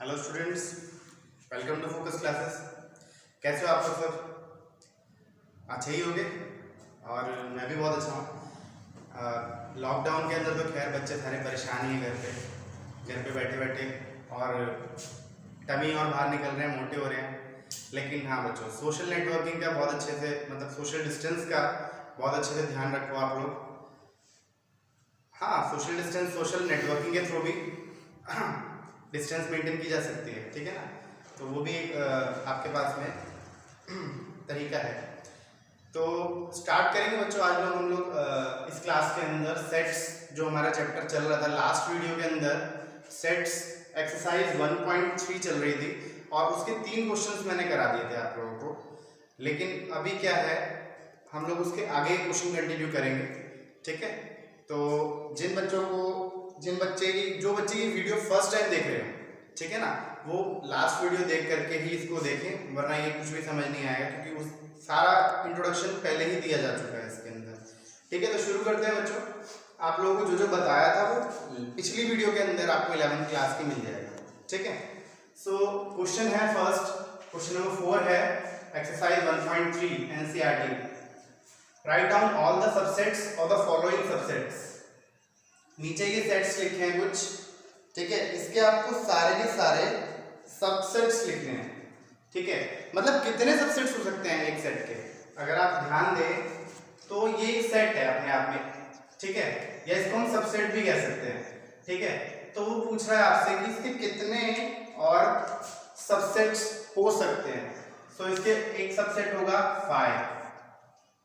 Hello students, welcome to Focus Classes. कैसे हो आप लोग? सब अच्छे ही होंगे और मैं भी बहुत अच्छा हूँ। लॉकडाउन के अंदर तो खैर बच्चे सारे परेशान ही हैं घर पे बैठे बैठे और टमी और बाहर निकल रहे हैं, मोटे हो रहे हैं। लेकिन हाँ बच्चों, सोशल नेटवर्किंग का बहुत अच्छे से सोशल डिस्टेंस का बहुत अच्छे से ध्यान रखो आप लोग। हाँ, सोशल डिस्टेंस सोशल नेटवर्किंग के थ्रू भी डिस्टेंस मेंटेन की जा सकती है, ठीक है ना। तो वो भी एक आपके पास में तरीका है। तो स्टार्ट करेंगे बच्चों। आज हम लोग इस क्लास के अंदर सेट्स, जो हमारा चैप्टर चल रहा था लास्ट वीडियो के अंदर, सेट्स एक्सरसाइज 1.3 चल रही थी और उसके 3 क्वेश्चंस मैंने करा दिए थे आप लोगों को। लेकिन अभी क्या है, हम लोग उसके आगे क्वेश्चन कंटिन्यू करेंगे, ठीक है। तो जो बच्चे की वीडियो फर्स्ट टाइम देख रहे हो, ठीक है ना, वो लास्ट वीडियो देख करके ही इसको देखें, वरना ये कुछ भी समझ नहीं आएगा, क्योंकि उस सारा इंट्रोडक्शन पहले ही दिया जा चुका है इसके अंदर, ठीक है। तो शुरू करते हैं बच्चों। आप लोगों को जो बताया था वो पिछली वीडियो के अंदर आपको 11th क्लास की मिल जाएगा, ठीक है। सो क्वेश्चन है फर्स्ट, क्वेश्चन नंबर 4 है exercise 1.3 NCERT. Write down all the subsets of the following subsets. नीचे ये सेट्स लिखे हैं कुछ, ठीक है। इसके आपको सारे के सारे सबसेट्स लिखने हैं, ठीक है। मतलब कितने सबसेट्स हो सकते हैं एक सेट के, अगर आप ध्यान दें तो ये एक सेट है अपने आप में, ठीक है, या इसको हम सबसेट भी कह सकते हैं, ठीक है। तो वो पूछ रहा है आपसे कि इसके कितने और सबसेट्स हो सकते हैं। सो इसके एक सबसेट होगा 5,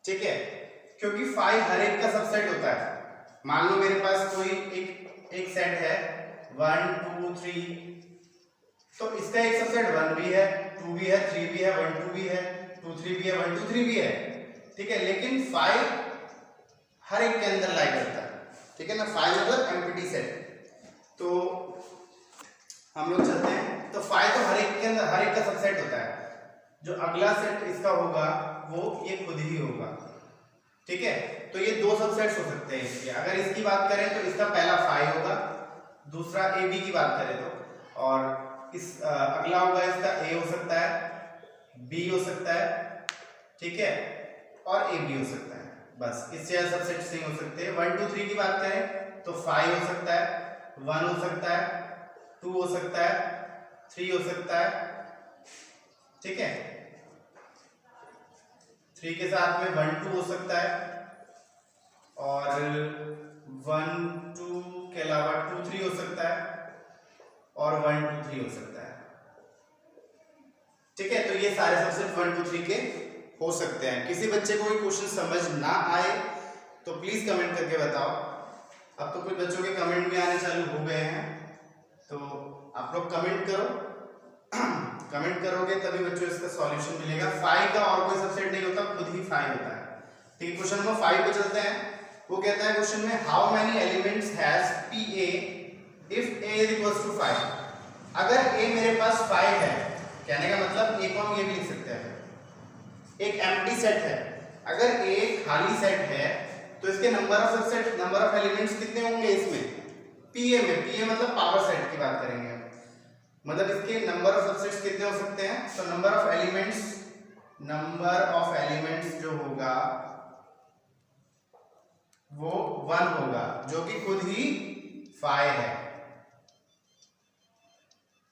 ठीक है, क्योंकि 5 हर एक का सबसेट होता है। मान लो मेरे पास कोई एक सेट है 1 2 3, तो इसका एक सबसेट 1 भी है, 2 भी है, 3 भी है, 1 2 भी है, 2 3 भी है, 1 2 3 भी है, ठीक है। लेकिन 5 हर एक के अंदर लाई करता है, ठीक है ना। 5 मतलब एम्प्टी सेट। तो हम लोग चलते हैं। तो 5 तो हर एक के अंदर, हर एक का सबसेट होता है। जो अगला सेट इसका होगा वो ये खुद ही होगा, ठीक है। तो ये 2 सबसेट्स हो सकते हैं इसके। अगर इसकी बात करें तो इसका पहला 5 होगा, दूसरा ए बी की बात करें तो, और इस अगला होगा इसका ए हो सकता है, बी हो सकता है, ठीक है, और ए बी हो सकता है। बस इससे ज्यादा सबसेट्स नहीं हो सकते। 1 2 3 की बात करें तो 5 हो सकता है, 1 हो सकता है, 2 हो सकता है, 3 हो सकता है, ठीक है। 3 के साथ में 1 2 हो सकता है, और 1 2 के अलावा 2 3 हो सकता है, और 1 2 3 हो सकता है, ठीक है। तो ये सारे सबसेट 1 2 3 के हो सकते हैं। किसी बच्चे को कोई क्वेश्चन समझ ना आए तो प्लीज कमेंट करके बताओ। अब तो कुछ बच्चों के कमेंट भी आने चालू हो गए हैं, तो आप लोग कमेंट करो। कमेंट करोगे तभी बच्चों इसका सॉल्यूशन मिलेगा। 5 का और कोई सबसेट नहीं होता, खुद ही 5 होता है, ठीक है। क्वेश्चन नंबर 5 पे चलते हैं। वो कहता है क्वेश्चन में, how many elements has P A if A is equals to 5। अगर ए मेरे पास 5 है, कहने का मतलब ए को हम ये भी लिख सकते हैं, एक एम्प्टी सेट है। अगर ए खाली सेट है तो इसके number of subset, number of elements कितने होंगे इसमें, पीए में। पीए मतलब पावर सेट की बात करेंगे, मतलब इसके नंबर ऑफ सबसेट्स कितने हो सकते हैं। तो नंबर ऑफ एलिमेंट्स जो होगा वो 1 होगा, जो कि खुद ही 5 है।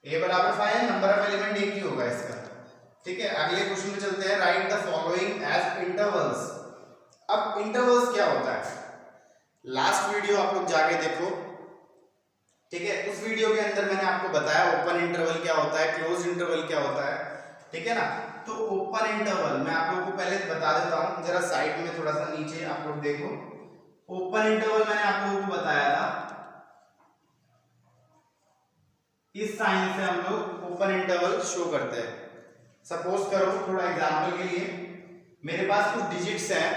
a बराबर 5 है, नंबर ऑफ एलिमेंट एक ही होगा इसका, ठीक है। अगले क्वेश्चन में चलते हैं। Write the following as intervals. अब इंटरवल्स क्या होता है, लास्ट वीडियो आप लोग जाके देखो, ठीक है। उस वीडियो के अंदर मैंने आपको बताया ओपन इंटरवल क्या होता है, क्लोज इंटरवल क्या होता है, ठीक है ना। तो ओपन इंटरवल मैं आप लोगों को पहले बता देता हूं, जरा साइड में थोड़ा सा नीचे आप लोग देखो। ओपन इंटरवल मैंने आप लोगों को बताया था, इस साइन से हम लोग ओपन इंटरवल शो करते हैं। सपोज करो, थोड़ा एग्जांपल के लिए, मेरे पास कुछ डिजिट्स हैं,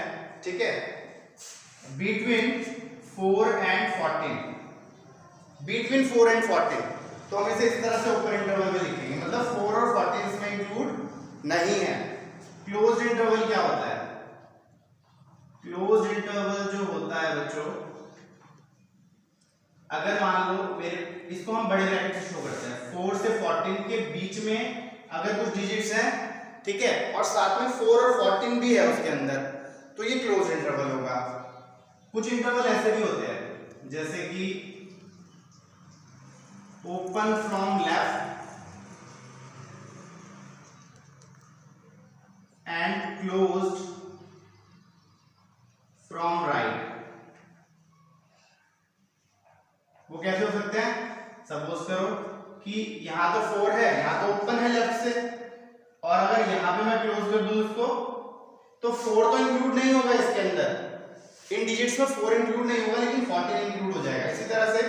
ठीक है, बिटवीन 4 एंड 14, बिटवीन 4 एंड 14, तो हम इसे इस तरह से ओपन इंटरवल में लिखेंगे, मतलब 4 और 14 इसमें इंक्लूड नहीं है। क्लोज्ड इंटरवल क्या होता है, क्लोज्ड इंटरवल जो होता है बच्चों, अगर मान लो मेरे इसको हम बड़े ब्रैकेट से शो करते हैं, 4 से 14 अगर कुछ डिजिट्स हैं, ठीक है, और साथ में 4 और 14 भी है उसके अंदर, तो ये क्लोज इंटरवल होगा। कुछ इंटरवल ऐसे भी होते हैं जैसे कि open from left and closed from right. वो कैसे हो सकते हैं? सपोज करो कि यहां तो 4 है, यहां तो ओपन है लेफ्ट से, और अगर यहां पे मैं क्लोज कर दूं इसको, तो 4 तो इंक्लूड नहीं होगा इसके अंदर, इन डिजिट्स में 4 इंक्लूड नहीं होगा, लेकिन 14 इंक्लूड हो जाएगा। इसी तरह से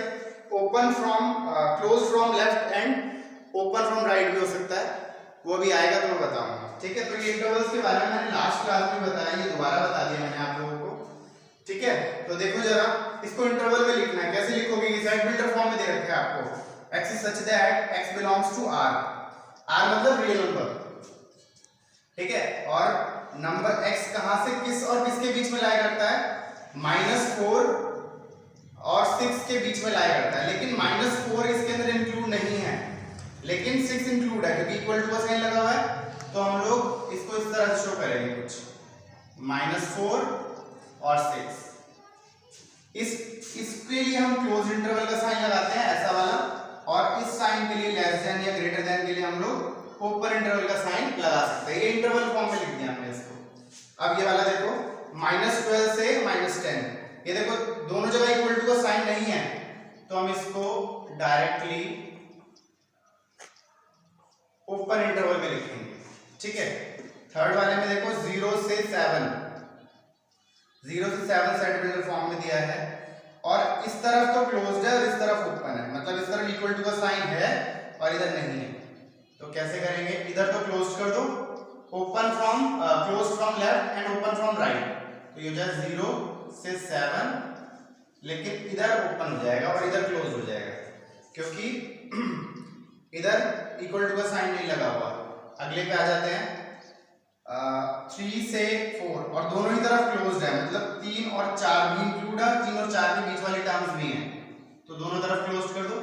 open from close from left and open from right भी हो सकता है, वो भी आएगा तो मैं बताऊंगा, ठीक है। तो ये इंटरवल्स के बारे में मैंने लास्ट क्लास में बताया, ये दोबारा बता दिया मैंने आप लोगों को, ठीक है। तो देखो जरा, इसको इंटरवल में लिखना है, कैसे लिखोगे? ये सेट बिल्डर फॉर्म में दे रखा है आपको, x is such that x belongs to r, r मतलब रियल नंबर, ठीक है, और नंबर x कहां से किस और किसके बीच में लाया करता है? -4 और 6 के बीच में लाया करता है, लेकिन -4 इसके अंदर इंक्लूड नहीं है, लेकिन 6 इंक्लूड है, क्योंकि इक्वल टू का साइन लगा हुआ है। तो हम लोग इसको इस तरह से शो करेंगे, कुछ -4 और 6। इसके लिए हम क्लोज इंटरवल का साइन लगाते हैं, ऐसा वाला, और इस साइन के लिए लेस देन या ग्रेटर देन के लिए हम लोग ओपन इंटरवल का साइन लगा सकते हैं। ये इंटरवल फॉर्म में लिख दिया हमने इसको। अब ये वाला देखो, -12 से -10, ये देखो दोनों जगह इक्वल टू का साइन नहीं है, तो हम इसको डायरेक्टली ओपन इंटरवल में लिखेंगे, ठीक है। थर्ड वाले में देखो 0 से 7 सेट बिल्डर फॉर्म में दिया है, और इस तरफ तो क्लोज्ड है और इस तरफ ओपन है, मतलब इस तरफ इक्वल टू का साइन है और इधर नहीं है। तो कैसे करेंगे? इधर तो क्लोज कर दो, open from close from left and open from right, तो ये हो जाए 0 से 7, लेकिन इधर ओपन हो जाएगा और इधर क्लोज हो जाएगा, क्योंकि इधर इक्वल टू का साइन नहीं लगा हुआ। अगले पे आ जाते हैं, 3 से 4, और दोनों ही तरफ क्लोज्ड है, मतलब 3 और 4 भी इंक्लूड है, 3 और 4 के बीच वाले टर्म्स भी हैं, तो दोनों तरफ क्लोज कर दो।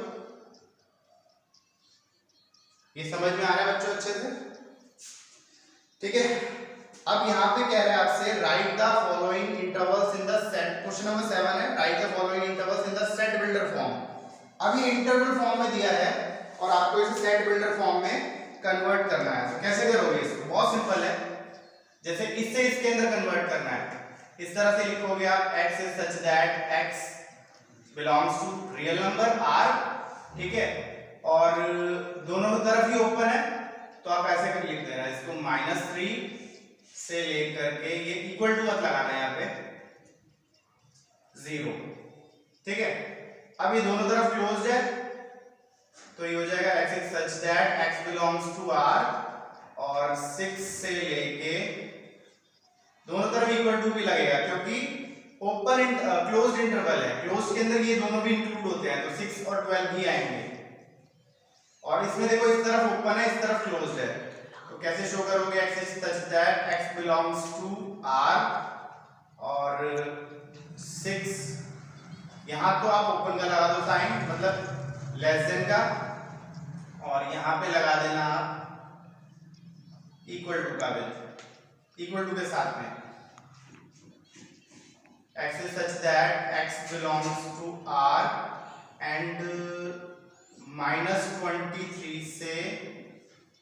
ये समझ में आ रहा है बच्चों अच्छे से? ठीक है। अब यहाँ पे कह रहे हैं आपसे right the following intervals in the set, question number 7 है, right the following intervals in the set builder form. अब ये इंटरवल फॉर्म में दिया है और आपको इसे सेट बिल्डर फॉर्म में कन्वर्ट करना है, तो कैसे करोगे इसको? बहुत सिंपल है, जैसे इससे इसके अंदर कन्वर्ट करना है, इस तरह से लिखोगे आप x is such that x belongs to real number r, ठीक है, और दोनों तरफ ही ओपन है, तो आप ऐसे कर लिख देना इसको, -3 से लेकर के, ये इक्वल टू मत लगाना है यहाँ पे, 0, ठीक है। अब ये दोनों तरफ क्लोज्ड है, तो ये हो जाएगा x is such that x belongs to r, और 6 से लेके दोनों तरफ इक्वल टू भी लगेगा, क्योंकि ओपन क्लोज्ड इंटरवल है, क्लोज्ड के अंदर ये दोनों भी इंक्लूड होते हैं, तो 6 और 12 भी आएंगे। और इसमें देखो इस तरफ ओपन है, इस तरफ क्लोज्ड है, तो कैसे शो करोगे? x is such that x belongs to r, और 6 यहां तो आप ओपन का लगा दो साइन, मतलब लेस देन का, और यहां पे लगा देना आप इक्वल टू का, इक्वल टू के साथ में x is such that x belongs to r, and -23 से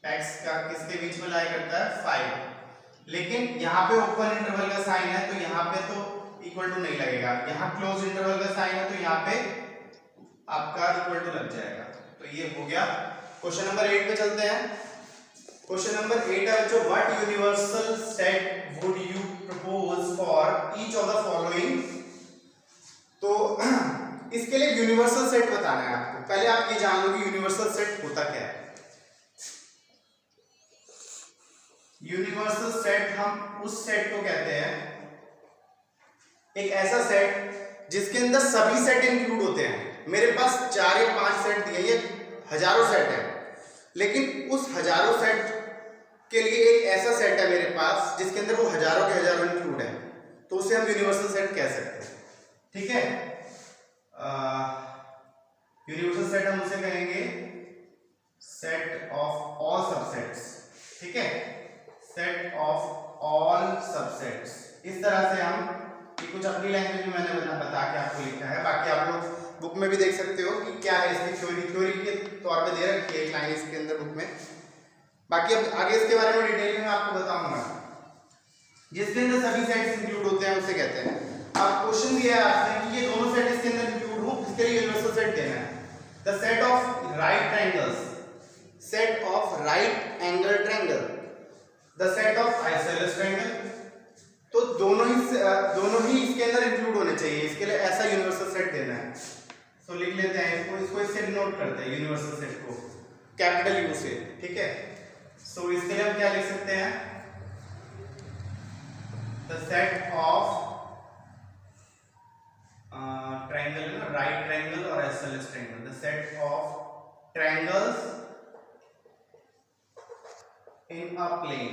x का किसके बीच में लाया करता है? 5, लेकिन यहाँ पे ओपन इंटरवल का साइन है, तो यहाँ पे तो इक्वल टू नहीं लगेगा, यहाँ क्लोज इंटरवल का साइन है, तो यहाँ पे आपका इक्वल टू लग जाएगा। तो ये हो गया। क्वेश्चन नंबर 8 पे चलते हैं। क्वेश्चन नंबर 8 है बच्चों, what universal set would you propose for each of the following. तो इसके लिए यूनिवर्सल सेट बताना है आपको। पहले आप ये जान लो कि यूनिवर्सल सेट होता क्या है। यूनिवर्सल सेट हम उस सेट को कहते हैं, एक ऐसा सेट जिसके अंदर सभी सेट इंक्लूड होते हैं। मेरे पास 4 या 5 सेट दिए, ये हजारों सेट है, लेकिन उस हजारों सेट के लिए एक ऐसा सेट है मेरे पास जिसके अंदर वो हजारों के हजारों इंक्लूड है, तो उसे हम यूनिवर्सल सेट कह सकते हैं। ठीक है, यूनिवर्सल सेट हम उसे कहेंगे सेट ऑफ ऑल सबसेट्स। ठीक है, सेट ऑफ ऑल सबसेट्स। इस तरह से हम कुछ अपनी लैंग्वेज में मैंने बता के आपको लिखा है, बाकी आप लोग बुक में भी देख सकते हो कि क्या है इसकी थ्योरी के तौर पे दे रखी है एक लाइन इसके अंदर बुक में। बाकी अब आगे इसके बारे में डिटेल में मैं आपको बताऊंगा। जिसके अंदर सभी सेट्स इंक्लूड होते हैं उसे कहते हैं। अब क्वेश्चन दिया है आपसे कि ये दोनों सेट इसके अंदर इंक्लूड हो, इसके लिए यूनिवर्सल सेट देना है। The set of right triangles, set of right angle triangle, the set of isosceles triangle, तो दोनों ही इसके अंदर इंक्लूड होने चाहिए। इसके लिए ऐसा यूनिवर्सल सेट देना है। तो लिख लेते हैं इसको इससे डिनोट करते हैं यूनिवर्सल सेट को कैपिटल यू से, ठीक है। सो इसके लिए हम क्या लिख सकते हैं, the set of triangle, right triangle और isosceles triangle, the set of triangles in a plane.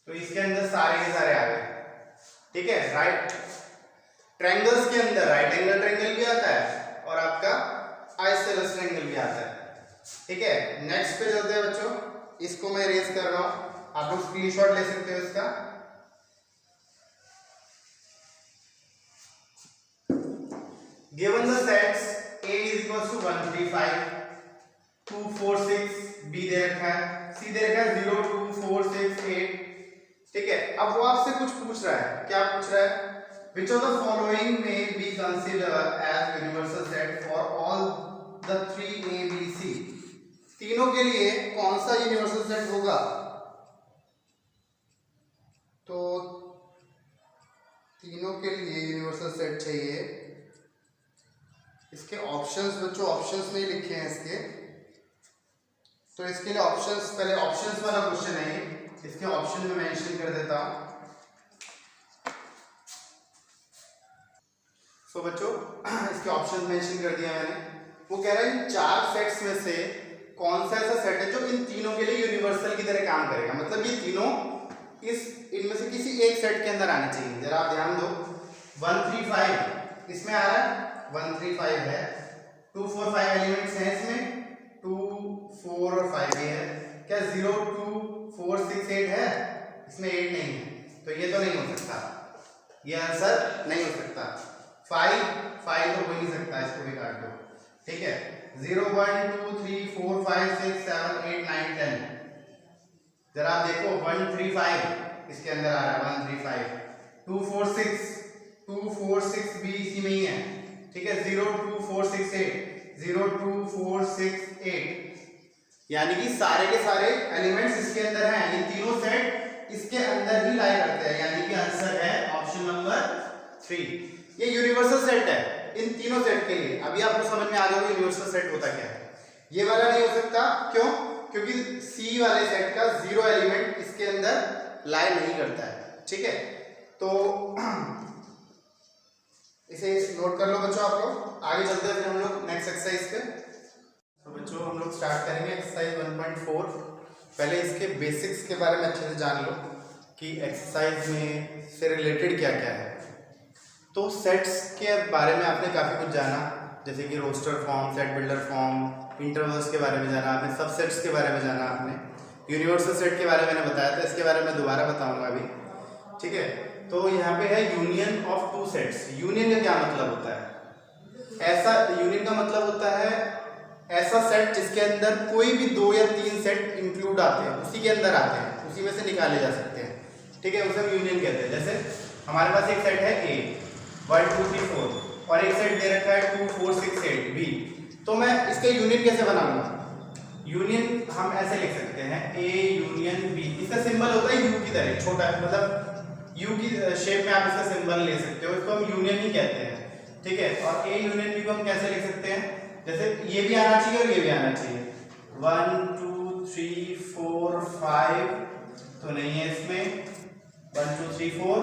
तो इसके अंदर सारे के सारे आ गए, ठीक है। राइट ट्रायंगल्स के अंदर राइट एंगल ट्रायंगल भी आता है और आपका आइसोसेलेस ट्रायंगल भी आता है, ठीक है। नेक्स्ट पे चलते हैं बच्चों, इसको मैं इरेज कर रहा हूं, आप लोग स्क्रीनशॉट ले सकते हो इसका। Given the sets A is equals to 1 3 5 2 4 6, B दे रखा है, C दे रखा है 0 2 4 6 8, ठीक है। अब वो आपसे कुछ पूछ रहा है, क्या पूछ रहा है, which of the following may be considered as universal set for all the 3 A B C, तीनों के लिए कौन सा यूनिवर्सल सेट होगा। तो तीनों के लिए यूनिवर्सल सेट चाहिए। इसके ऑप्शंस बच्चों, ऑप्शंस नहीं लिखे हैं इसके, तो इसके लिए ऑप्शंस, पहले ऑप्शंस वाला क्वेश्चन है, इसके ऑप्शन में मेंशन कर देता हूं। सो बच्चों इसके ऑप्शन मेंशन कर दिया मैंने। वो कह रहा है इन चार सेट्स में से कौन सा ऐसा सेट है जो इन तीनों के लिए यूनिवर्सल की तरह काम करेगा, मतलब ये तीनों इनमें से किसी एक सेट के अंदर आने चाहिए। जरा आप ध्यान दो, 1 3 5 इसमें आ रहा है, 1 3 5 है, 2 4 5 एलिमेंट्स हैं इसमें, 2 4 और 5 ये है। क्या 0 2 4 6 8 है, इसमें 8 नहीं है, तो ये तो नहीं हो सकता, ये आंसर नहीं हो सकता। 5 5 तो हो नहीं सकता, इसको भी काट दो, ठीक है। 0 1 2 3 4 5 6 7 8 9 10, जरा आप देखो 1 3 5 इसके अंदर आ रहा है, 1 3 5 2 4 6 भी इसी में ही है, ठीक है। 0 2 4 6 8 0 2 4 6 8, यानी कि सारे के सारे एलिमेंट्स इसके अंदर हैं, ये तीनों सेट इसके अंदर ही लाई करते हैं, यानी कि आंसर है ऑप्शन नंबर 3। ये यूनिवर्सल सेट है इन तीनों सेट के लिए। अभी आपको समझ में आ जाएगा यूनिवर्सल सेट होता क्या है। ये वाला नहीं हो सकता, क्यों, क्योंकि सी वाले सेट का 0 एलिमेंट इसके अंदर लाई नहीं करता है, ठीक है। तो इसे नोट कर लो बच्चों आप लोग। आगे चलते हैं फिर हम लोग नेक्स्ट एक्सरसाइज पे। तो बच्चों हम लोग स्टार्ट करेंगे एक्सरसाइज 1.4। पहले इसके बेसिक्स के बारे में अच्छे से जान लो कि एक्सरसाइज में से रिलेटेड क्या क्या है। तो सेट्स के बारे में आपने काफ़ी कुछ जाना, जैसे कि roster form, set builder form, intervals के बारे में जाना आपने, सबसेट्स के बारे में जाना आपने, यूनिवर्सल सेट के बारे में मैंने बताया था, इसके बारे में दोबारा बताऊंगा अभी, ठीक है। तो यहाँ पे है union of two sets. Union का क्या मतलब होता है, ऐसा यूनियन का मतलब होता है ऐसा सेट जिसके अंदर कोई भी 2 या 3 सेट इंक्लूड आते हैं, उसी के अंदर आते हैं, उसी में से निकाले जा सकते हैं, ठीक है, उसे हम यूनियन कहते हैं। जैसे हमारे पास एक सेट है A 1 2 3 4 और एक सेट दे रखा है 2 4 6 8 B, तो मैं इसका यूनियन कैसे बनाऊंगा। यूनियन हम ऐसे लिख सकते हैं A यूनियन B। इसका सिंबल होता है U की तरह, छोटा, मतलब U की शेप में आप इसका सिंबल ले सकते हो, इसको हम यूनियन ही कहते हैं, ठीक है। और A यूनियन B को हम कैसे लिख सकते हैं, जैसे ये भी आना चाहिए और ये भी आना चाहिए। 1 2 3 4 5 तो नहीं है इसमें, 1 2 3 4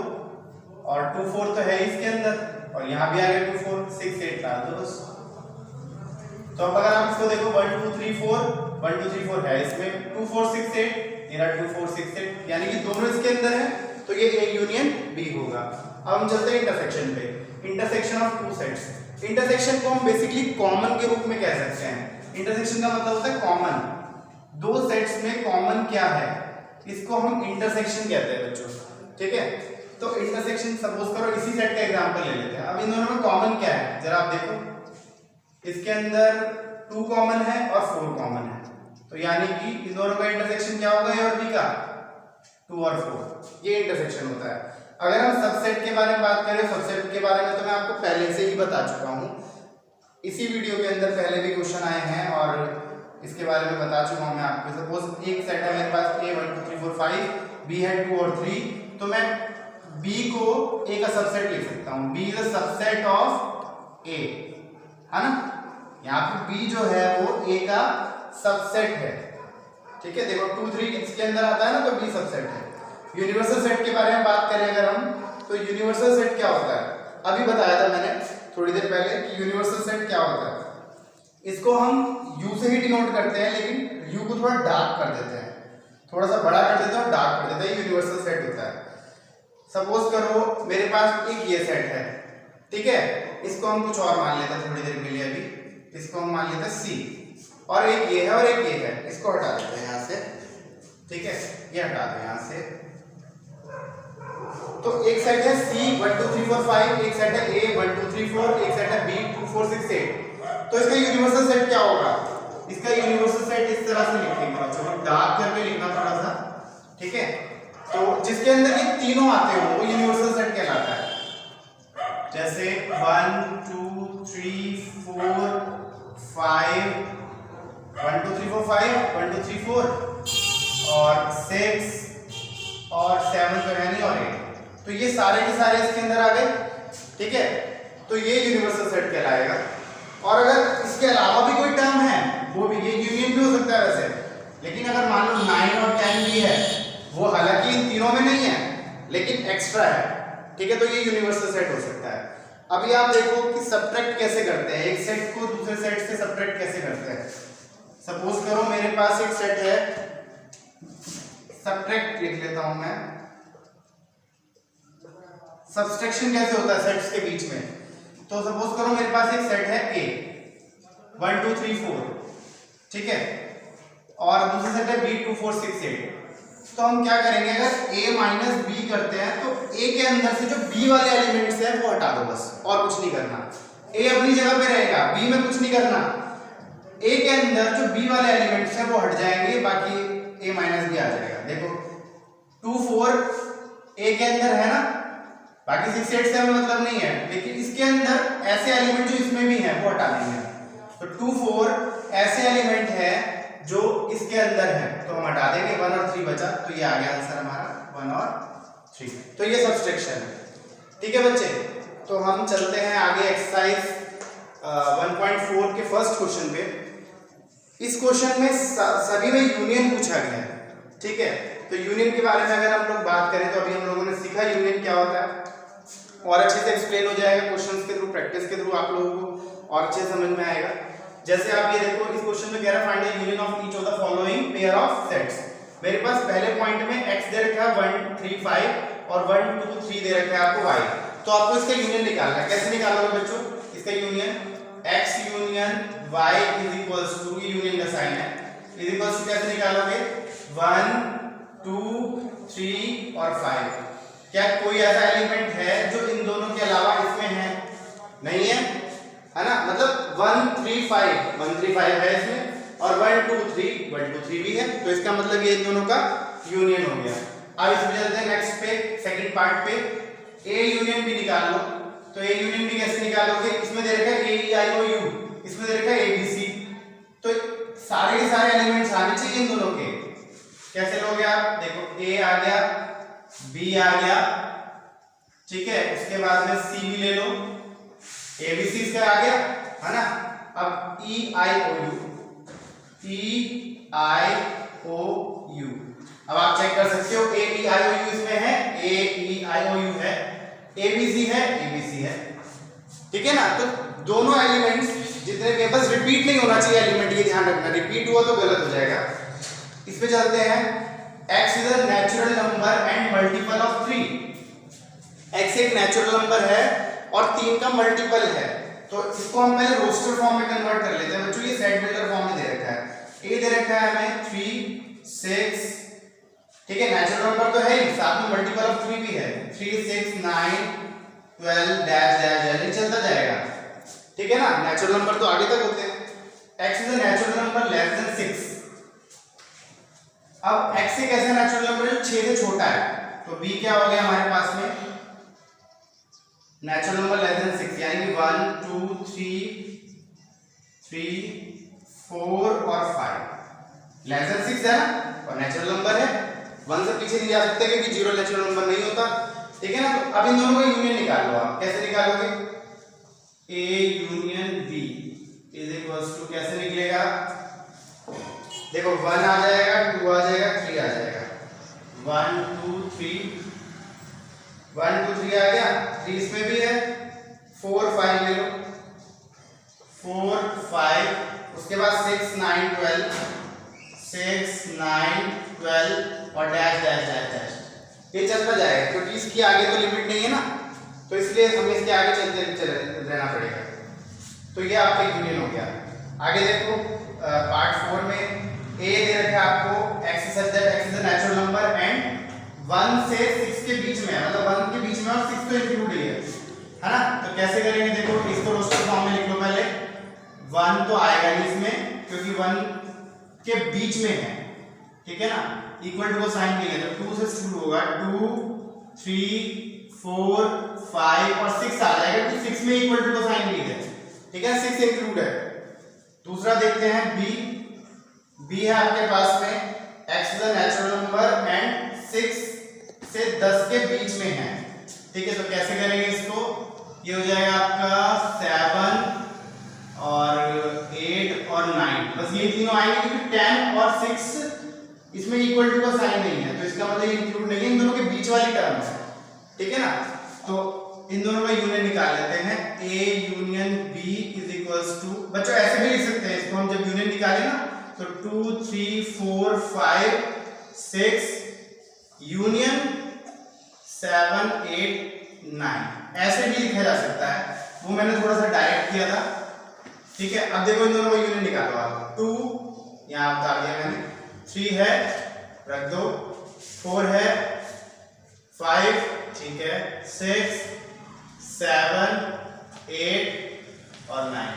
और 2 4 तो है इसके अंदर, और यहाँ भी आ गया 2 4 6 8 डाल दो बस। तो अब अगर आप इसको देखो 1 2 3 4 1 2 3 4 है इसमें, 2 4 6 8 मेरा 2 4 6 8, यानी कि दोनों इसके अंदर है, तो ये A यूनियन B होगा। अब हम चलते हैं इंटरसेक्शन पे। Intersection of two sets. Intersection को हम बेसिकली कॉमन के रूप में कह सकते हैं। इंटरसेक्शन का मतलब होता है कॉमन, दो सेट्स में कॉमन क्या है, इसको हम इंटरसेक्शन कहते हैं बच्चों, ठीक है। तो इंटरसेक्शन सपोज करो इसी सेट का एग्जांपल ले लेते हैं। अब इन दोनों में कॉमन क्या है जरा आप देखो, इसके अंदर 2 कॉमन है और 4 कॉमन है, तो यानी कि इन दोनों का इंटरसेक्शन क्या होगा, ए और बी का 2 और 4, ये इंटरसेक्शन होता है। अगर हम सबसेट के बारे में बात करें, सबसेट के बारे में तो मैं आपको पहले से ही बता चुका हूं, इसी वीडियो के अंदर पहले भी क्वेश्चन आए हैं और इसके बारे में बता चुका हूं मैं आपको। सपोज एक सेट है मेरे पास A 1 2 3 4 5, B है 2 और 3, तो मैं B को A का सबसेट लिख सकता हूं, B is a subset of A, है ना। यहाँ पे B जो है वो A का सबसेट है, ठीक है। देखो 2 3 इसके अंदर आता है ना, तो B सबसेट है। यूनिवर्सल सेट के बारे में बात करें अगर हम, तो यूनिवर्सल सेट क्या होता है, अभी बताया था मैंने थोड़ी देर पहले कि यूनिवर्सल सेट क्या होता है। इसको हम U से ही डिनोट करते हैं, लेकिन U को थोड़ा डार्क कर देते हैं, थोड़ा सा बड़ा कर देते हैं और डार्क कर देते हैं, यूनिवर्सल सेट होता है। सपोज करो मेरे पास एक ये सेट है, ठीक है, इसको हम कुछ और मान लेते हैं थोड़ी देर के लिए, अभी इसको हम मान लेते हैं C, और एक ये है और एक ये है, इसको हटा देते हैं यहाँ से, ठीक है, ये हटा दें यहाँ से। तो एक सेट है C 1 2 3 4 5, एक सेट है A 1 2 3 4, एक सेट है B 2 4 6 8, तो इसका यूनिवर्सल सेट क्या होगा, इसका यूनिवर्सल सेट इस तरह से लिखेंगे बच्चों, डार्क करके लिखना थोड़ा सा, ठीक है। तो जिसके अंदर ये तीनों आते हो वो यूनिवर्सल सेट कहलाता है, जैसे 1 2 3 4 5, 1 2 3 4 5, 1 2 3 4 और 6 और 7 तो है नहीं, और 8, तो ये सारे के सारे इसके अंदर आ गए, ठीक है। तो ये यूनिवर्सल सेट कहलाएगा। और अगर इसके अलावा भी कोई टर्म है, वो भी, ये यूनियन भी हो सकता है वैसे, लेकिन अगर मान लो 9 और 10 भी है, वो हालांकि इन तीनों में नहीं है लेकिन एक्स्ट्रा है, ठीक है, तो ये यूनिवर्सल सेट हो सकता है। अभी आप देखो कि सब्ट्रैक्ट कैसे करते हैं, एक सेट को दूसरे सेट से सब्ट्रैक्ट कैसे करते हैं। सपोज करो मेरे पास एक सेट है, सब्ट्रैक्ट लिख लेता हूं मैं, सब्सट्रैक्शन कैसे होता है सेट्स के बीच में। तो सपोज करो मेरे पास एक सेट है A 1 2 3 4, ठीक है, और दूसरा सेट है B 2 4 6 8, तो हम क्या करेंगे, अगर A माइनस B करते हैं तो A के अंदर से जो B वाले एलिमेंट्स हैं वो हटा दो बस, और कुछ नहीं करना। A अपनी जगह पे रहेगा, B में कुछ नहीं करना, A के अंदर जो B वाले एलिमेंट्स हैं वो हट जाएंगे, बाकी A माइनस B आ जाएगा। देखो 2 4 A के अंदर है ना, बाकी 6 8 से हमें मतलब नहीं है, लेकिन इसके अंदर ऐसे एलिमेंट जो इसमें भी हैं वो हटा देंगे। तो 2 4 ऐसे एलिमेंट है जो इसके अंदर है, तो हम हटा देंगे, 1 और 3 बचा, तो ये आ गया आंसर हमारा 1 और 3, तो ये सब्सट्रैक्शन है, ठीक है बच्चे। तो हम चलते हैं आगे एक्सरसाइज 1.4 के फर्स्ट क्वेश्चन पे। इस क्वेश्चन में सभी में यूनियन पूछा गया है, ठीक है। तो यूनियन के बारे में अगर हम लोग बात करें, तो अभी हम लोगों ने सीखा यूनियन क्या होता है, और अच्छे से एक्सप्लेन हो जाएगा क्वेश्चंस के थ्रू, प्रैक्टिस के थ्रू आप लोगों को और अच्छे समझ में आएगा। जैसे आप ये देखो, इस क्वेश्चन में कह रहा है find the union of each of the following pair of sets. मेरे पास पहले पॉइंट में x दे रखा है 1 3 5 और 1 2 3 दे रखा है आपको y, तो आपको इसका यूनियन निकालना है। कैसे निकालोगे बच्चों इसका union, x union y is equals to, ये यूनियन का साइन है, इज इक्वल्स टू कैसे निकालोगे 1 2 3 और 5। क्या कोई ऐसा एलिमेंट है जो इन दोनों के अलावा इसमें है? नहीं है ना, मतलब 1 3 5 1 3 5 है इसमें, और 1 2 3 1 2 3 भी है, तो इसका मतलब ये इन दोनों का यूनियन हो गया। अब इसमें चलते हैं नेक्स्ट पे, सेकंड पार्ट पे, ए यूनियन भी निकाल लो। तो ए यूनियन भी कैसे निकालोगे, इसमें दे रखा है ए आई ओ यू, इसमें दे रखा है ए बी सी, तो सारे के सारे एलिमेंट्स आने चाहिए इन दोनों के। कैसे लोगे आप, देखो ए आ गया, बी आ गया, ठीक है, उसके बाद में सी भी ले लो, ए बी सी इसका आ गया, है ना। अब ई आई ओ you, E I O you, अब आप चेक कर सकते हो ए ई आई ओ यू इसमें है, ए ई आई ओ यू है, ए बी सी है, ए बी सी है, ठीक है ना। तो दोनों एलिमेंट्स जितने के, बस रिपीट नहीं होना चाहिए एलिमेंट, ये ध्यान रखना, रिपीट हुआ तो गलत हो जाएगा। इस पे चलते हैं, x is a natural number and multiple of 3। x एक नेचुरल नंबर है और 3 का मल्टीपल है, तो इसको हम पहले रोस्टर फॉर्म में कन्वर्ट कर लेते हैं बच्चों। ये सेट बिल्डर फॉर्म में दे रखा है, a दे रखा है हमें 3 6, ठीक है, नेचुरल नंबर तो है ही, साथ में मल्टीपल ऑफ 3 भी है, 3, 6, 9, 12 डैश डैश डैश चलता जाएगा, ठीक है ना। नेचुरल नंबर तो आगे तक होते हैं। x is a natural number less than 6। अब x एक ऐसा नेचुरल नंबर है जो 6 से छोटा है, तो b क्या हो गया हमारे पास में, नेचुरल नंबर लेस देन 6, यानी कि 1 2 3 4 और 5 लेस देन 6 है ना, और नेचुरल नंबर है, 1 से पीछे नहीं जा सकते क्योंकि 0 नेचुरल नंबर नहीं होता, ठीक है ना। तो अब इन दोनों का यूनियन निकाल लो आप, कैसे निकालोगे, a union b is equals to, कैसे निकलेगा, देखो 1 आ जाएगा, 2 आ जाएगा, 3 आ जाएगा, 1 2 3 1 2 3 आ गया, 3 इसमें भी है, 4 5 ले लो, 4 5, उसके बाद 6 9 12, 6 9 12 और डैश डैश डैश डैश, ये चलता जाएगा क्योंकि इसकी आगे तो लिमिट नहीं है ना, तो इसलिए हमें इसके आगे चलते रहना पड़ेगा। तो ये आपका यूनियन हो गया। आगे देखो पार्ट 4 में a दे रखा है आपको, x such that x is a natural number and 1 से 6 के बीच में है, मतलब 1 के बीच में और 6 तो इंक्लूड ही है ना। तो कैसे करेंगे, देखो इसको रोस्टर फॉर्म में लिख लो, पहले 1 तो आएगा नहीं इसमें क्योंकि 1 के बीच में है, ठीक है ना, इक्वल टू का साइन नहीं है, तो 2 से शुरू होगा, 2 3 4 5 और 6 आ जाएगा, तो 6 में इक्वल टू का साइन नहीं है, ठीक है, 6 इंक्लूड है। दूसरा देखते हैं b है आपके पास में, x is a natural number and 6 से 10 के बीच में है, ठीक है। तो कैसे करेंगे इसको, ये हो जाएगा आपका 7 और 8 और 9, बस ये तीनों आएंगे क्योंकि 10 और 6 इसमें इक्वल टू का साइन नहीं है, तो इसका मतलब ये इंक्लूड नहीं है, इन दोनों के बीच वाली टर्म है, ठीक है ना। तो इन दोनों का यूनियन निकाल लेते हैं, a union b is equals to, बच्चों ऐसे भी लिख सकते हैं इसको हम, जब यूनियन निकाले ना तो 2 3 4 5 6 यूनियन 7 8 9 ऐसे भी लिखा जा सकता है, वो मैंने थोड़ा सा डायरेक्ट किया था, ठीक है। अब देखो इन दोनों का यूनियन निकालो आप, 2 यहाँ उतार दिया मैंने, 3 है रख दो, 4 है, 5 ठीक है, 6 7 8 और 9,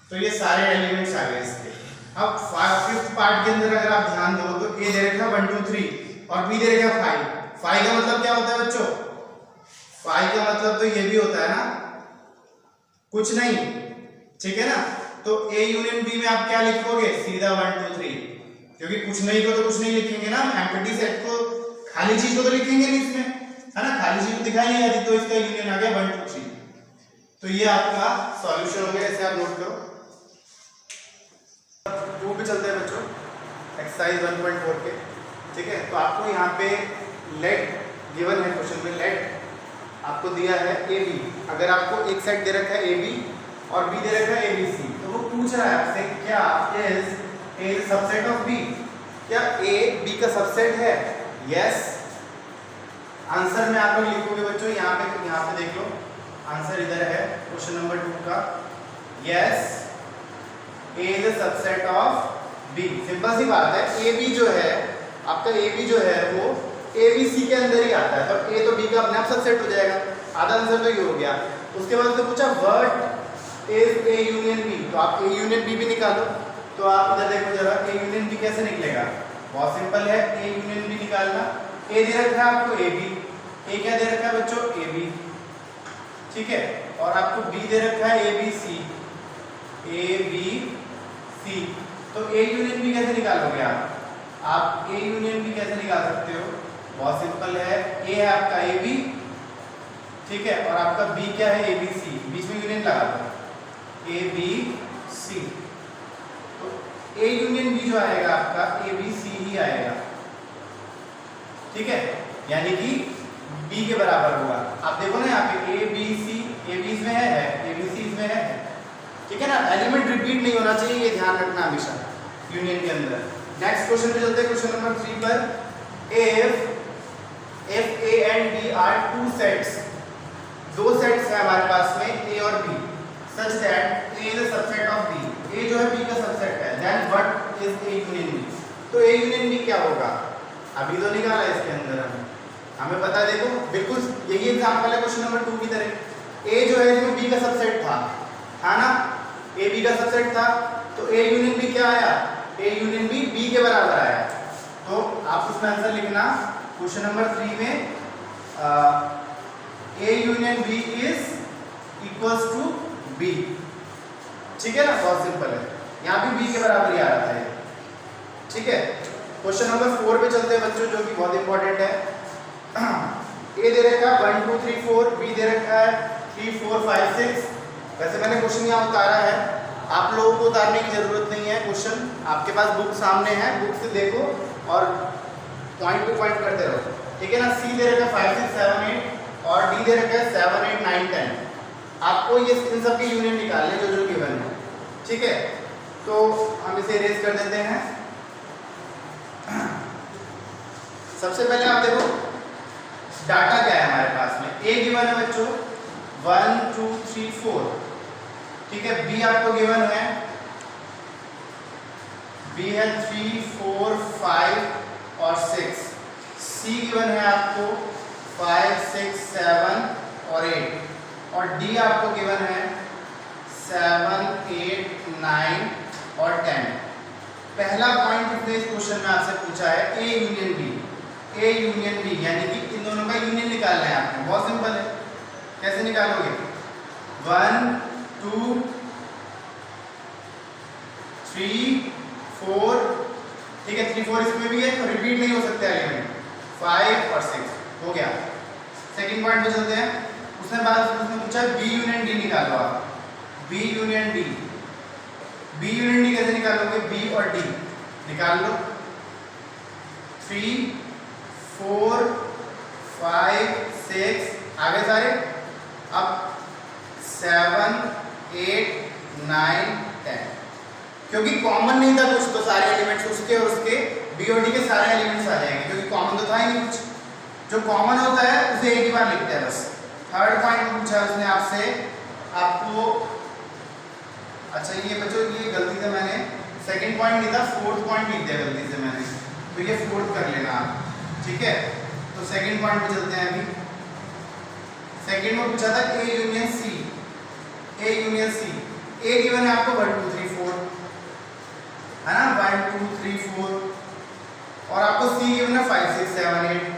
तो ये सारे एलिमेंट्स आ गए इसके। अब 5th पार्ट के अंदर अगर आप ध्यान दो तो a दे रखा 1 2 3 और b दे रखा 5। 5 का मतलब क्या होता है बच्चों, 5 का मतलब तो ये भी होता है ना कुछ नहीं, ठीक है ना। तो a यूनियन b में आप क्या लिखोगे, सीधा 1 2 3, क्योंकि कुछ नहीं को तो कुछ नहीं लिखेंगे ना, एम्प्टी सेट को खाली चीज को तो लिखेंगे नहीं इसमें, है ना, खाली चीज को दिखाई नहीं जाती, तो इसका यूनियन आ गया 1 2 3। तो ये आपका सॉल्यूशन हो गया, ऐसे आप नोट करो। 2 पे चलते हैं बच्चों, एक्सरसाइज 1.4 के, ठीक है। तो आपको यहाँ पे लेट गिवन है, क्वेश्चन में लेट आपको दिया है ए बी, अगर आपको एक सेट दे रखा है ए बी और बी दे रखा है ए बी सी, तो वो पूछ रहा है आपसे क्या is A subset of B, क्या ए बी का सबसेट है, यस। आंसर में आप लोग लिखोगे बच्चों, यहाँ पे देख लो, आंसर इधर है क्वेश्चन नंबर 2 का, yes A is a subset of B. Simple सी बात है, ए बी जो है आपका, ए बी जो है वो ए बी सी के अंदर ही आता है, तो ए तो बी का अपने आप सबसेट हो जाएगा, आधा आंसर तो ये हो गया। उसके बाद से पूछा what is A union B, तो आप ए यूनियन बी भी निकालो। तो आप इधर देखो जरा, ए यूनियन बी कैसे निकलेगा, बहुत सिंपल है, ए यूनियन बी निकालना। ए दे रखा है आपको ए बी, ए क्या दे रखा है बच्चों, ए बी, ठीक है, और आपको बी दे रखा है A B C, A B C. तो ए यूनियन बी कैसे निकालोगे आप ए यूनियन बी कैसे निकाल सकते हो, बहुत सिंपल है, ए है आपका ए बी, ठीक है, और आपका बी क्या है ए बी सी, बीच में यूनियन लगा दो, ए बी सी। तो ए यूनियन बी जो आएगा आपका ए बी सी ही आएगा, ठीक है, यानी कि बी के बराबर होगा। आप देखो ना यहाँ पे A B C, A B इसमें है, ए बी सी इसमें है, ठीक है ना, एलिमेंट रिपीट नहीं होना चाहिए, ये ध्यान रखना हमेशा यूनियन के अंदर। नेक्स्ट क्वेश्चन पे चलते हैं, क्वेश्चन नंबर 3 पर, if A and B are two sets, दो सेट्स है हमारे पास में A और B, such that A is a subset of B, A जो है B का सबसेट है, then what is A union B, तो ए यूनियन बी क्या होगा, अभी तो निकाला इसके अंदर हमें पता है। देखो बिल्कुल यही एग्जांपल है क्वेश्चन नंबर 2 की तरह। ए जो है इसमें बी का सबसेट था ना, ए बी का सबसेट था, तो ए यूनियन बी क्या आया, ए यूनियन बी बी के बराबर आया। तो आप उसमें आंसर लिखना क्वेश्चन नंबर 3 में A union B is equals to B. ठीक है ना, बहुत सिंपल है, यहाँ भी बी के बराबर ही आ रहा है। ठीक है, क्वेश्चन नंबर 4 पे चलते हैं बच्चों, जो कि बहुत इंपॉर्टेंट है। ए दे रखा है 1 2 3 4, बी दे रखा है 3 4 5 6। वैसे मैंने क्वेश्चन यहाँ उतारा है, आप लोगों को उतारने की जरूरत नहीं है। क्वेश्चन आपके पास बुक सामने है, बुक से देखो और पॉइंट टू पॉइंट करते रहो। ठीक है ना, सी दे रखा है 5 6 7 8 और डी दे रखा है 7 8 9 10। आपको ये इन सब के यूनियन निकालने जो जो गिवन है। ठीक है, तो हम इसे इरेज कर देते हैं। सबसे पहले आप देखो डाटा क्या है हमारे पास में। ए गिवन है बच्चों 1 2 3 4। ठीक है, बी आपको गिवन है, बी है 3 4 5 और 6। सी गिवन है आपको 5 6 7 और 8 और डी आपको गिवन है 7 8 9 और 10। पहला पॉइंट इसने इस क्वेश्चन में आपसे पूछा है A union B. A union B यानी कि इन दोनों का यूनियन निकालना है आपको। बहुत सिंपल है, कैसे निकालोगे, 1 2 3 4। ठीक है, 3 4 इसमें भी है तो रिपीट नहीं हो सकते एलिमेंट। 5 और 6 हो गया। सेकंड पॉइंट पे चलते हैं। उसने पूछा बी यूनियन डी निकालो आप। B union D, B union D कैसे निकालोगे, बी और डी निकाल लो। 3 4 5 6 आगे सारे, अब 7 8 9 10। क्योंकि कॉमन नहीं था कुछ, तो सारे एलिमेंट्स उसके और उसके बी और डी के सारे एलिमेंट्स आ जाएंगे, क्योंकि कॉमन तो था ही नहीं कुछ। जो कॉमन होता है उसे एक ही बार लिखते हैं बस। थर्ड पॉइंट पूछा है उसने आपसे, आपको अच्छा ये बच्चों ये गलती से मैंने सेकंड पॉइंट नहीं था, फोर्थ पॉइंट लिख दिया गलती से मैंने, तो ये फोर्थ कर लेना आप। ठीक है, तो सेकंड पॉइंट पे चलते हैं अभी। सेकंड में पूछा था A union C. A union C, A given है आपको 1 2 3 4 है ना, 1 2 3 4 और आपको सी गिवन है 5 6 7 8।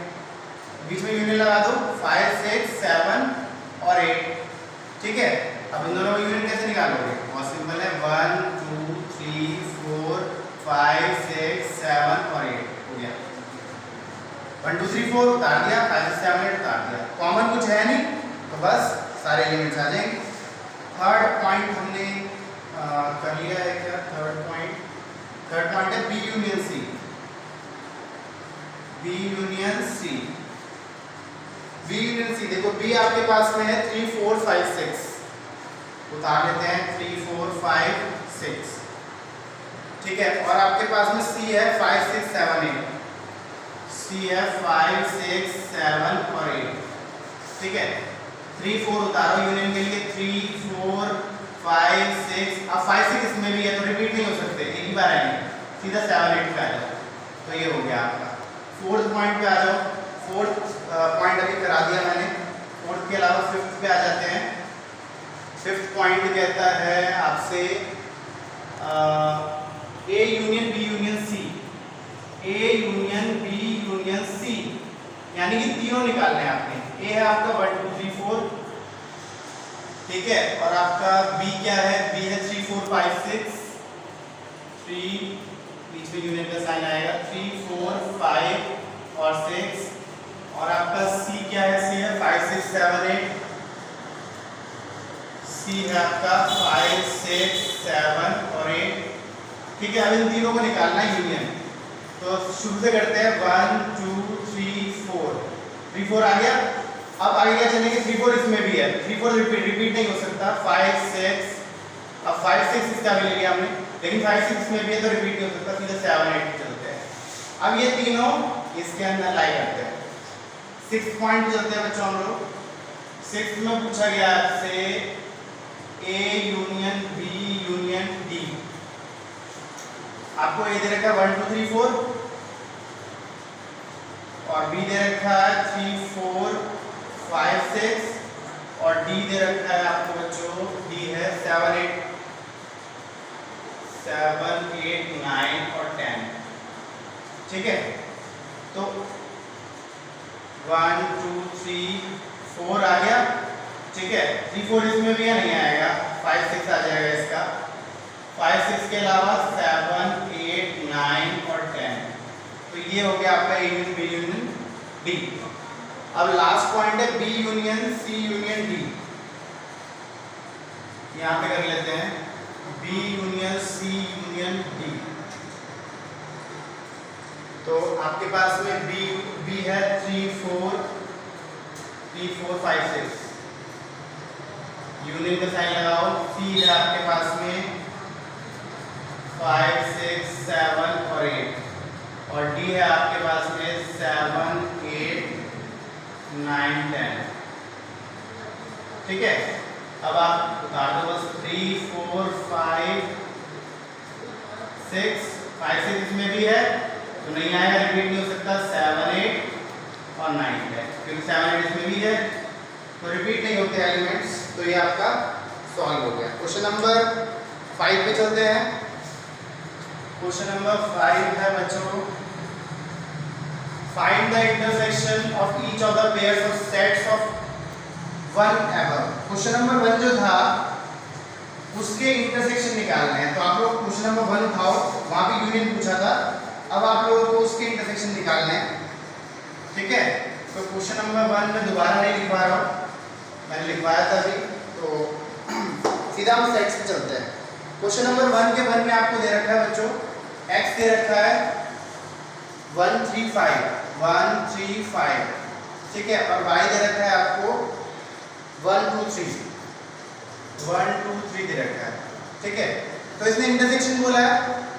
बीच में यूनियन लगा दो 5 6 7 और 8। ठीक है, अब इन दोनों का यूनियन कैसे निकालोगे, बहुत सिंपल है, 1 2 3 4 5 6 7 और 8 हो गया। 1 2 3 4 उतार दिया, 5 6 7 8 उतार दिया। कॉमन कुछ है नहीं तो बस सारे एलिमेंट्स आ जाएंगे। थर्ड पॉइंट हमने कर लिया है क्या, थर्ड पॉइंट है B union C. B union C, B union C देखो बी आपके पास में है 3 4 5 6, उतार लेते हैं 3 4 5 6। ठीक है, और आपके पास में सी है 5 6 7 8। सी है 5 6 7 और 8। ठीक है, 3 4 उतारो यूनियन के लिए, 3 4 5 6। अब 5 6 इसमें भी है तो रिपीट नहीं हो सकते, एक ही बार आएंगे, सीधा 7 8 पे आ जाओ। तो ये हो गया आपका। फोर्थ पॉइंट पे आ जाओ। फोर्थ पॉइंट अभी करा दिया मैंने, फोर्थ के अलावा फिफ्थ पे आ जाते हैं। फिफ्थ पॉइंट कहता है आपसे A union B union C. A union B union C यानी कि तीनों निकालने हैं आपने। ए है आपका 1 2 3 4। ठीक है, और आपका बी क्या है, बी है 3 4 5 6। 3 बीच में यूनियन का साइन आएगा, 3 4 5 और 6। और आपका सी क्या है, सी है 5 6 7 8। सी है आपका 5 6 7 और 8। ठीक है, अब इन तीनों को निकालना है यूनियन। तो शुरू से करते हैं 1 2 3 4। 3 4 आ गया। अब आगे क्या चलेंगे, 3 4 इसमें भी है, 3 4 रिपीट नहीं हो सकता। 5 6, अब 5 6 इसका भी ले लिया हमने, लेकिन 5 6 में भी है तो रिपीट नहीं हो सकता, सीधा 7 8 पे चलते हैं। अब ये तीनों इसके अंदर लाई करते हैं। 6th पॉइंट चलते हैं बच्चों हम लोग। 6th में पूछा गया आपसे A union B union D. आपको ए दे रखा है 1 2 3 4 और बी दे रखा है 3 4 5 6 और डी दे रखा है आपको बच्चों, डी है 7 8 9 और 10। ठीक है, तो 1 2 3 4 आ गया। ठीक है, 3 4 इसमें भी नहीं आएगा, 5 6 आ जाएगा इसका। 5 6 के अलावा 7 8 9 और 10। तो ये हो गया आपका A union B union D. अब लास्ट पॉइंट है B union C union D. यहाँ पे कर लेते हैं B union C union D. तो आपके पास में बी है 3 4 5 6, यूनियन का साइन लगाओ। सी है आपके पास में 5 6 7 और 8 और डी है आपके पास में 7 8 9 10। ठीक है, अब आप उतार दो बस 3 4 5 6 इसमें भी है तो नहीं आएगा, रिपीट नहीं हो सकता। 7 8 और 9 है क्योंकि 7 8 इसमें भी है तो रिपीट नहीं होते एलिमेंट्स। तो ये आपका सॉल्व हो गया। क्वेश्चन नंबर 5 पे चलते हैं। क्वेश्चन नंबर 5 है बच्चों, find the intersection of each of the pairs of sets of 1 above. Question number 1 जो था उसके इंटरसेक्शन निकालने हैं। तो आप लोग क्वेश्चन नंबर 1 उठाओ, वहां पे यूनियन पूछा था, अब आप लोगों को उसके इंटरसेक्शन निकालने हैं। ठीक है, तो क्वेश्चन नंबर 1 में दोबारा नहीं लिखवा रहा हूँ, मैंने लिखवाया था अभी, तो सीधा हम सेट्स पे चलते हैं। क्वेश्चन नंबर 1 के 1 में आपको दे रखा है बच्चों, x दे रखा है 1 3 5। ठीक है, और y दे रखा है आपको 1 2 3 दे रखा है। ठीक है, तो इसने इंटरसेक्शन बोला है।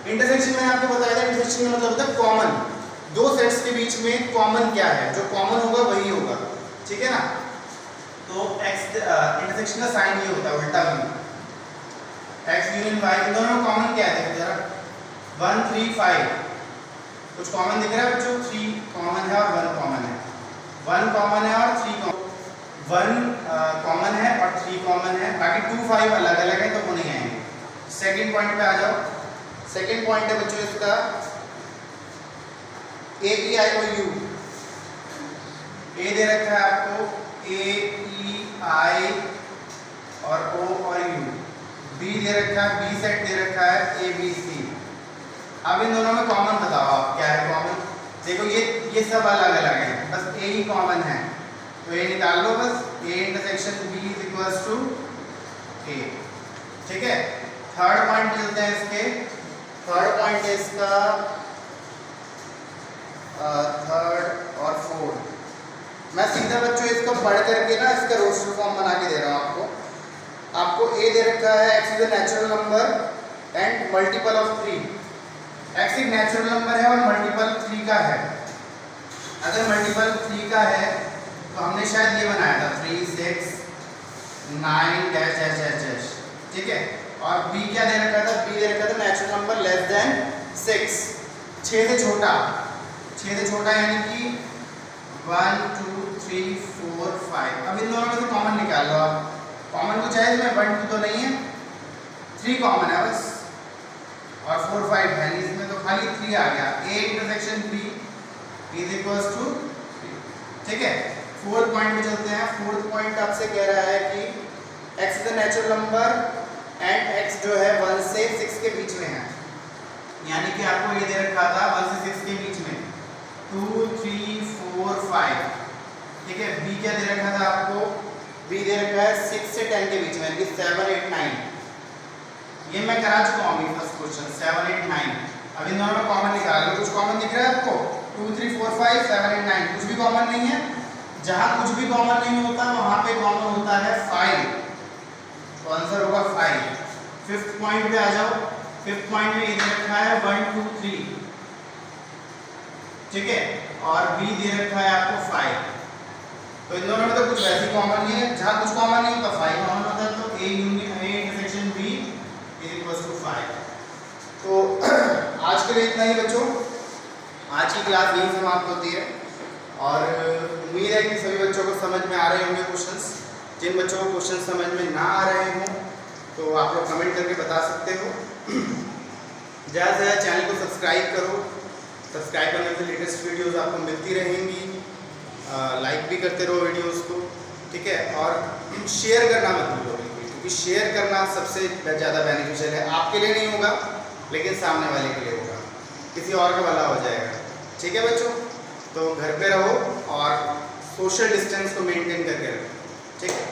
इंटरसेक्शन मैंने आपको बताया था, इंटरसेक्शन का मतलब होता है कॉमन, दो सेट्स के बीच में कॉमन क्या है, जो कॉमन होगा वही होगा। ठीक है ना, तो x इंटरसेक्शन का साइन ये होता है उल्टा भी, x यूनियन y, इन दोनों में कॉमन क्या है देखो जरा। 1 3 5 कुछ कॉमन दिख रहा है बच्चों, 3 कॉमन है और 1 कॉमन है, 1 कॉमन है और 3 कॉमन है और 3 कॉमन है, बाकी 2 5 अलग अलग है तो वो नहीं आएंगे। सेकंड पॉइंट पे आ जाओ। सेकंड पॉइंट है बच्चों इसका ए ई आई ओ यू। ए दे रखा है आपको ए ई आई और ओ और यू। बी दे रखा है, बी सेट दे रखा है ए बी सी। अब इन दोनों में कॉमन बताओ आप क्या है कॉमन। देखो ये सब अलग अलग है, बस ए ही कॉमन है तो ए निकाल लो बस। A intersection B is equals to A. ठीक है, थर्ड पॉइंट चलते हैं इसके। थर्ड पॉइंट है इसका थर्ड और फोर्थ। मैं सीधा बच्चों इसको पढ़ करके ना इसका रोस्टर फॉर्म बना के दे रहा हूँ आपको। ए दे रखा है x is a natural number and multiple of 3। x एक नेचुरल नंबर है और मल्टीपल 3 का है। अगर मल्टीपल 3 का है तो हमने शायद ये बनाया था 3 6 9 डैश डैश डैश डैश। ठीक है, और b क्या दे रखा था, b दे रखा था नेचुरल नंबर लेस देन 6, 6 से छोटा, 6 से छोटा यानी कि 1 2 3 4 5। अब इन दोनों में से कॉमन निकाल लो आप। कॉमन कुछ है इसमें, 1 2 तो नहीं है, 3 कॉमन है बस और 4 5 है नहीं इसमें, तो खाली 3 आ गया। a intersection b is equals to 3। ठीक है, फोर्थ पॉइंट पे चलते हैं। फोर्थ पॉइंट आपसे कह रहा है कि x is a natural number and x जो है 1 से 6 के बीच में है, यानी कि आपको ये दे रखा था 1 से 6 के बीच में 2 3 4 5। ठीक है, b क्या दे रखा था आपको, b दे रखा है 6 से 10 के बीच में, यानी कि 7 8 9। ये मैं करा चुका हूँ फर्स्ट क्वेश्चन 7 8 9। अब इन दोनों में कॉमन निकाल लो। कुछ कॉमन दिख रहा है आपको, 2 3 4 5 7 8 9, कुछ भी कॉमन नहीं है। जहाँ कुछ भी कॉमन नहीं होता वहाँ पे कॉमन होता है 5, तो आंसर होगा 5। फिफ्थ पॉइंट पे आ जाओ। फिफ्थ पॉइंट में ये रखा है 1 2 3। ठीक है, और b दे रखा है आपको 5। तो इन दोनों में तो कुछ वैसे कॉमन नहीं है, जहाँ कुछ कॉमन नहीं होता 5 कॉमन होता है, तो a intersection b is equal to 5। तो आज आज के लिए इतना ही बच्चों, आज की क्लास यही समाप्त होती है और उम्मीद है कि सभी बच्चों को समझ में आ रहे होंगे क्वेश्चंस। जिन बच्चों को क्वेश्चन समझ में ना आ रहे हों तो आप लोग कमेंट करके बता सकते हो। ज़्यादा से ज़्यादा चैनल को सब्सक्राइब करो, सब्सक्राइब करने से लेटेस्ट वीडियोस आपको मिलती रहेंगी। लाइक भी करते रहो वीडियोस को, ठीक है, और शेयर करना मत भूलो बिल्कुल, क्योंकि शेयर करना सबसे ज़्यादा बेनिफिशियल है। आपके लिए नहीं होगा लेकिन सामने वाले के लिए होगा, किसी और का भला हो जाएगा। ठीक है बच्चों, तो घर पे रहो और सोशल डिस्टेंस को मेंटेन करके रखो। ठीक है।